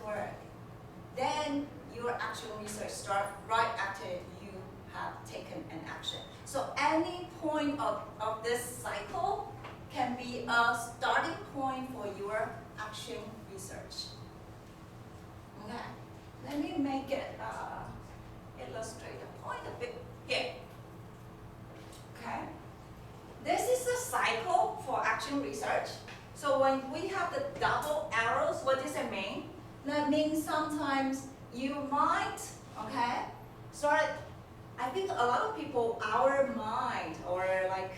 work, then your action research starts right after you have taken an action. So any point of this cycle can be a starting point for your action research. Okay, let me make it illustrate the point a bit here. Okay, this is a cycle for action research. So when we have the double arrows, what does it mean? That means sometimes you might, okay, start. I think a lot of people, our mind, or like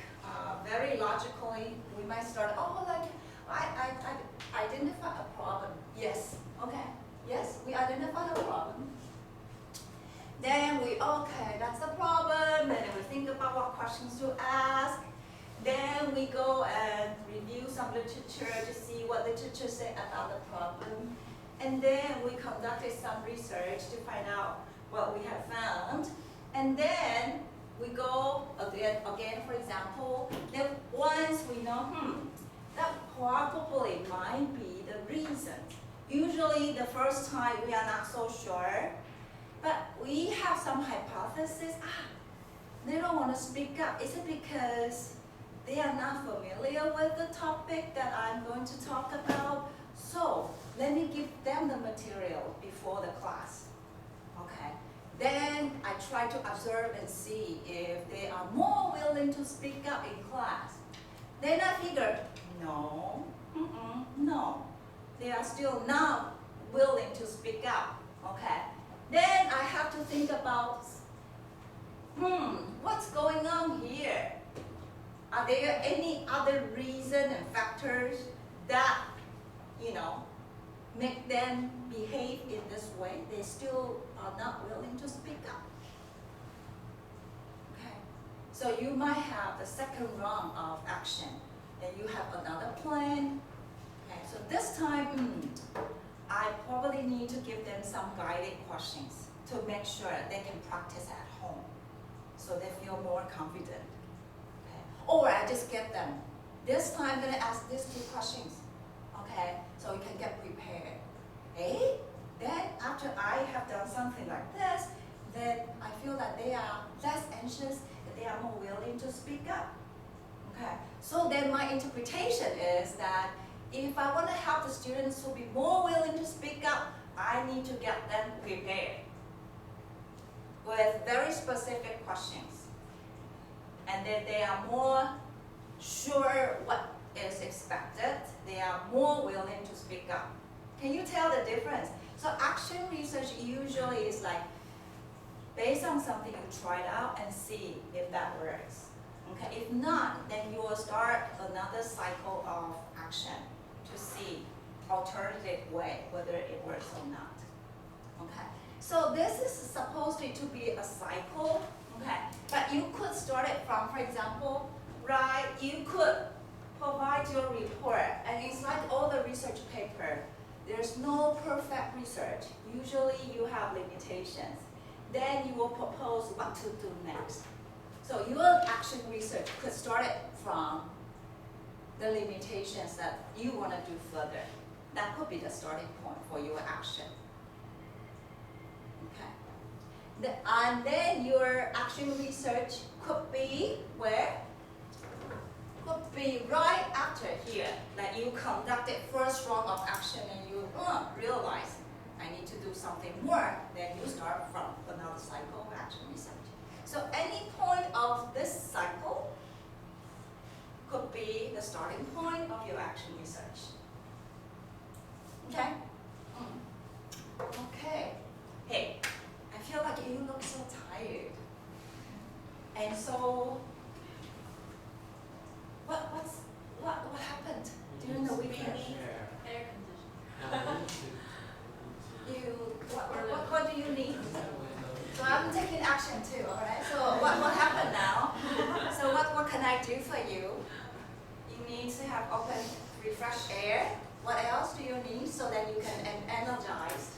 very logically, we might start, oh, like, I identify a problem. Yes, okay, yes, we identify a problem. Then okay, that's the problem. Then we think about what questions to ask. Then we go and review some literature to see what literature say about the problem. And then we conducted some research to find out what we have found. And then we go again, for example, then once we know, that probably might be the reason. Usually the first time we are not so sure, but we have some hypothesis. They don't want to speak up. Is it because they are not familiar with the topic that I'm going to talk about? So let me give them the material before the class. Okay. Then I try to observe and see if they are more willing to speak up in class. Then I figure, no, no. They are still not willing to speak up. Okay. Then I have to think about, what's going on here? Are there any other reason and factors that, make them behave in this way? They still are not willing to speak up. Okay. So you might have the second round of action, and you have another plan. Okay. So this time, I probably need to give them some guided questions to make sure they can practice at home, so they feel more confident. Okay. Or I just get them. This time I'm gonna ask these 2 questions. Okay, so you can get prepared. Then after I have done something like this, then I feel that they are less anxious, that they are more willing to speak up. Okay, so then my interpretation is that if I want to help the students to be more willing to speak up, I need to get them prepared with very specific questions. And then they are more sure what is expected, they are more willing to speak up. Can you tell the difference? So action research usually is like based on something you tried out and see if that works. Okay, if not, then you will start another cycle of action to see alternative way whether it works or not. Okay, so this is supposed to be a cycle. Okay, but you could start it from, for example, right? You could provide your report, and it's like all the research paper. There's no perfect research. Usually you have limitations. Then you will propose what to do next. So your action research could start it from the limitations that you want to do further. That could be the starting point for your action. Okay. And then your action research could be where? Could be right after here, like you conducted first round of action and you realize I need to do something more, then you start from another cycle of action research. So any point of this cycle could be the starting point of your action research. Okay? Okay. Hey, I feel like you look so tired. And so what happened during the weekend? Air conditioning. What do you need? So I'm taking action too, alright? So what happened now? So what can I do for you? You need to have open, refresh air. What else do you need so that you can energize?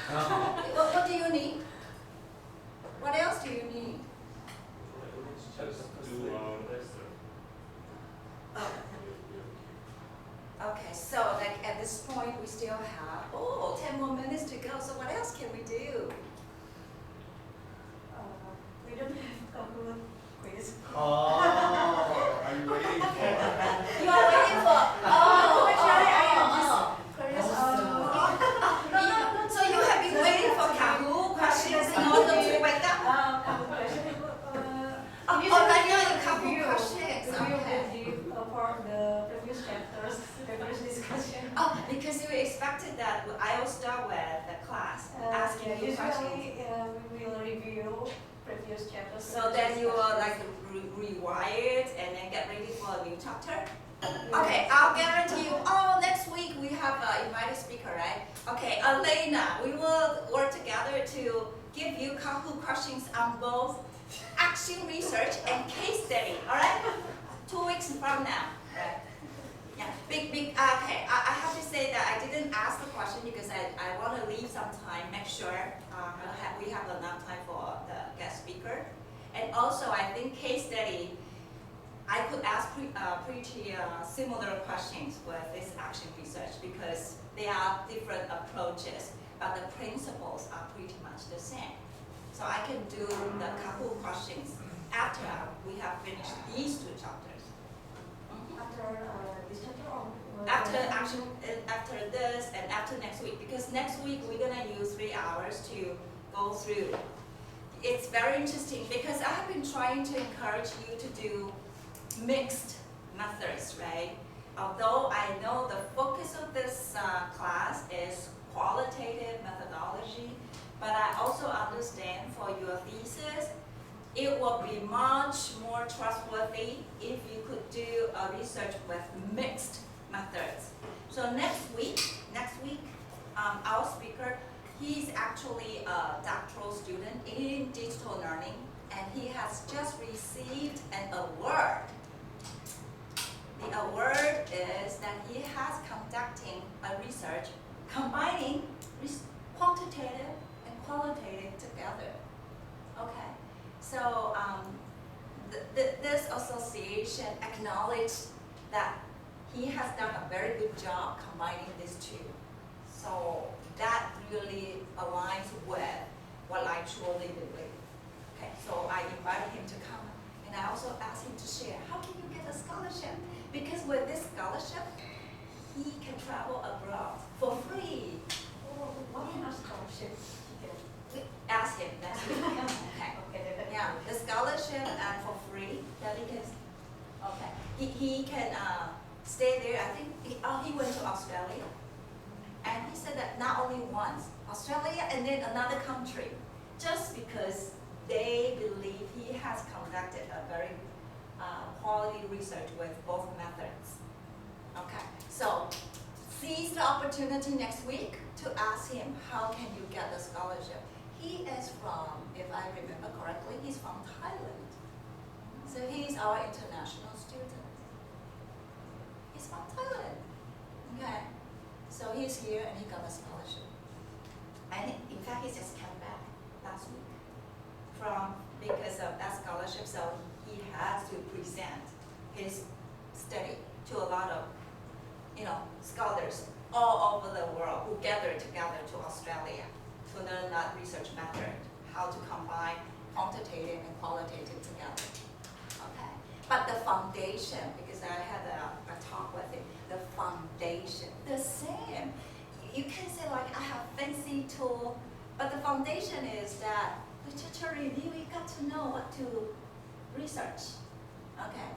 What do you need? What else do you need? Just do Okay, so like at this point we still have 10 more minutes to go. So what else can we do? We don't have Kahoot quiz. Oh, I'm waiting for. You are waiting for. Actually, I am just curious. So you have been waiting for Kahoot questions in order to wake up. Kahoot question. Right now you Kahoot review questions. Okay. for the previous chapters, previous discussion. Oh, because you expected that I will start with the class asking you questions. Usually, we will review previous chapters. So then you will like rewire it and then get ready for a new chapter. Okay, I'll guarantee you. Oh, next week we have an invited speaker, right? Okay, Elena, we will work together to give you Kahoot questions on both action research and case study. All right, 2 weeks from now. Right? Yeah, okay, I have to say that I didn't ask the question because I want to leave some time, make sure we have enough time for the guest speaker. And also, I think case study, I could ask pretty similar questions with this action research because they are different approaches, but the principles are pretty much the same. So I can do the Kahoot questions after we have finished these 2 chapters. After this chapter or After this and after next week, because next week we're gonna use 3 hours to go through. It's very interesting because I have been trying to encourage you to do mixed methods, right? Although I know the focus of this class is qualitative methodology, but I also understand for your thesis, it will be much more trustworthy if you could do a research with mixed methods. So next week, our speaker, he's actually a doctoral student in digital learning, and he has just received an award. The award is that he has conducting a research combining quantitative and qualitative together. Okay, so this association acknowledged that he has done a very good job combining these 2. So that really aligns with what I truly believe. Okay, so I invited him to come, and I also asked him to share, how can you get a scholarship? Because with this scholarship, he can travel abroad for free. what kind of scholarship he get? We asked him, that's it. Okay. Yeah, the scholarship and for free that he can. Okay, he can stay there. I think he went to Australia, and he said that not only once, Australia and then another country, just because they believe he has conducted a very quality research with both methods. Okay, so seize the opportunity next week to ask him how can you get the scholarship. He is from, if I remember correctly, he's from Thailand. So he's our international student. He's from Thailand. Okay, so he's here and he got a scholarship. And in fact, he just came back last week because of that scholarship. So he has to present his study to a lot of, scholars all over the world who gather together to Australia to learn that research method, how to combine quantitative and qualitative together. Okay, but the foundation, because I had a talk with him, the foundation, the same. You can say like I have fancy tool, but the foundation is that literature review, you got to know what to research. Okay,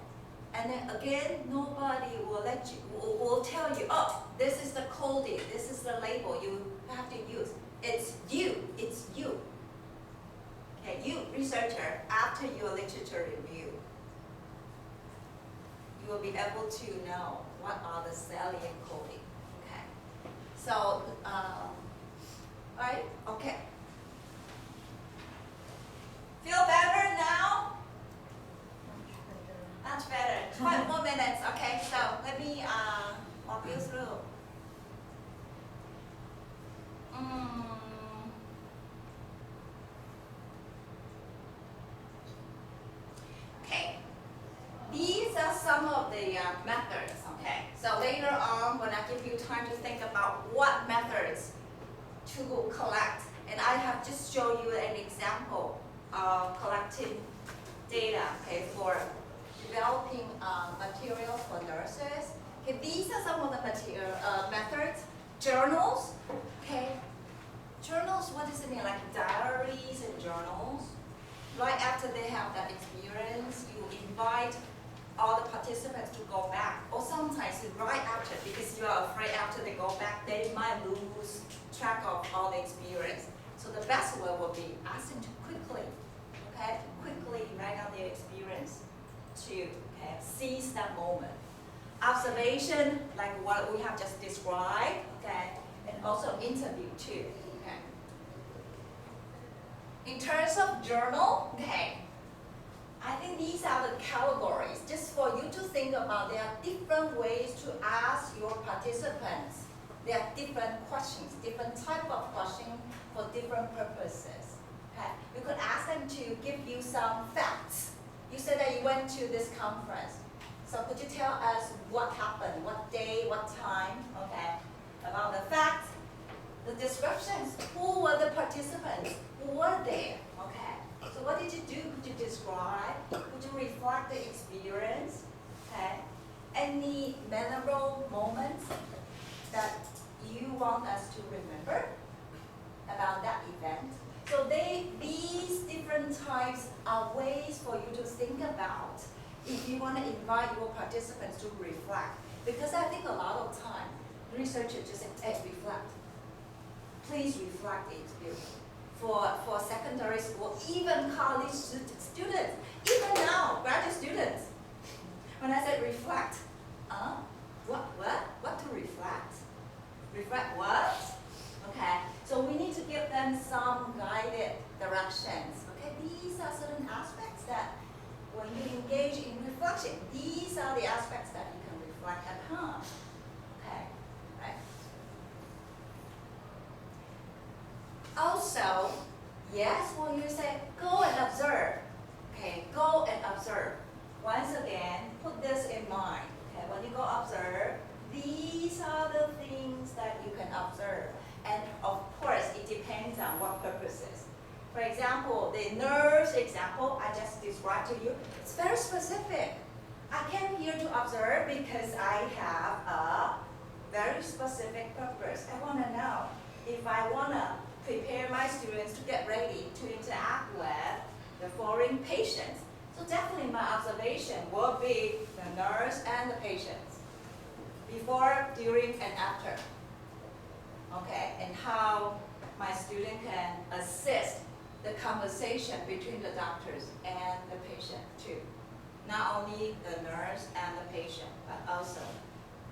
and then again, nobody will tell you, oh, this is the coding, this is the label you have to use. It's you. Okay, you researcher, after your literature review, you will be able to know what are the salient coding. Okay, so, right, okay. Feel better now? Much better. 12 more minutes. Okay, so let me walk you through. Okay, these are some of the methods. Okay, so later on when I give you time to think about what methods to collect. And I have just shown you an example of collecting data, okay, for developing materials for nurses. Okay, these are some of the methods. Journals, okay. Journals, what does it mean? Like diaries and journals. Right after they have that experience, you invite all the participants to go back. Or sometimes right after, because you are afraid after they go back, they might lose track of all the experience. So the best way would be ask them to quickly, okay, quickly write down their experience to seize that moment. Observation, like what we have just described, okay, and also interview too, okay. In terms of journal, okay, I think these are the categories, just for you to think about. There are different ways to ask your participants. There are different questions, different type of questions for different purposes. Okay? You could ask them to give you some facts. You said that you went to this conference. So could you tell us what happened, what day, what time, okay? About the facts, the descriptions, who were the participants, who were there, okay? So what did you do? Could you describe? Could you reflect the experience? Okay? Any memorable moments that you want us to remember about that event? So these different types are ways for you to think about if you want to invite your participants to reflect. Because I think a lot of time, researchers just say, hey, reflect. Please reflect the experience. For secondary school, even college students, even now, graduate students. When I said reflect, what to reflect? Reflect what? Okay, so we need to give them some guided directions. Okay, these are certain aspects that when you engage in reflection, these are the aspects that you can reflect upon. Okay, right? Also, yes, when you say go and observe, okay, go and observe. Once again, put this in mind. Okay, when you go observe, these are the things that you can observe. And of course, it depends on what purposes. For example, the nurse example I just described to you, it's very specific. I came here to observe because I have a very specific purpose. I want to know if I want to prepare my students to get ready to interact with the foreign patients. So definitely my observation will be the nurse and the patients, before, during, and after. Okay, and how my student can assist the conversation between the doctors and the patient too. Not only the nurse and the patient, but also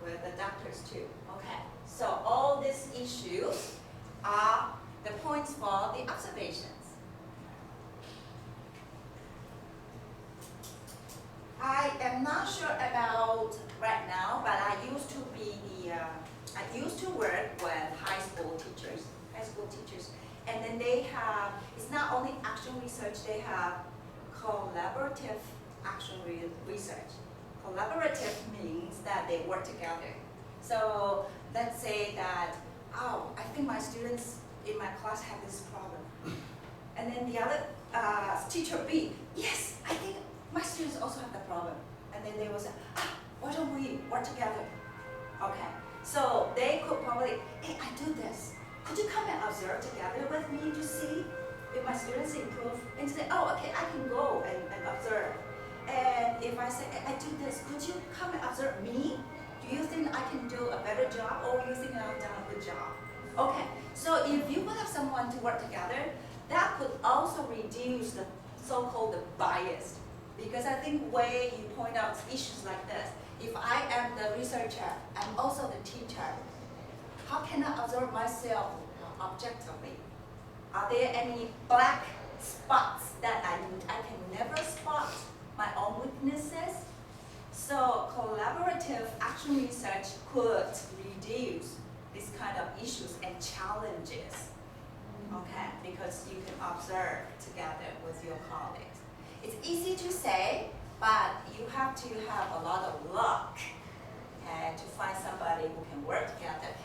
with the doctors too. Okay, so all these issues are the points for the observations. I am not sure about right now, but I used to work with high school teachers, and then they have, it's not only action research, they have collaborative action research. Collaborative means that they work together. So let's say that, oh, I think my students in my class have this problem. And then the other teacher B, yes, I think my students also have the problem. And then they will say, why don't we work together? Okay, so they could probably, hey, I do this. Could you come and observe together with me to see if my students improve? And say, oh, okay, I can go and observe. And if I say, hey, I do this, could you come and observe me? Do you think I can do a better job, or you think I've done a good job? Okay, so if you would have someone to work together, that could also reduce the so-called bias. Because I think when you point out issues like this, if I am the researcher, I'm also the teacher, how can I observe myself objectively? Are there any black spots that I can never spot my own weaknesses? So collaborative action research could reduce this kind of issues and challenges, okay? Because you can observe together with your colleagues. It's easy to say, but you have to have a lot of luck, and to find somebody who can work together.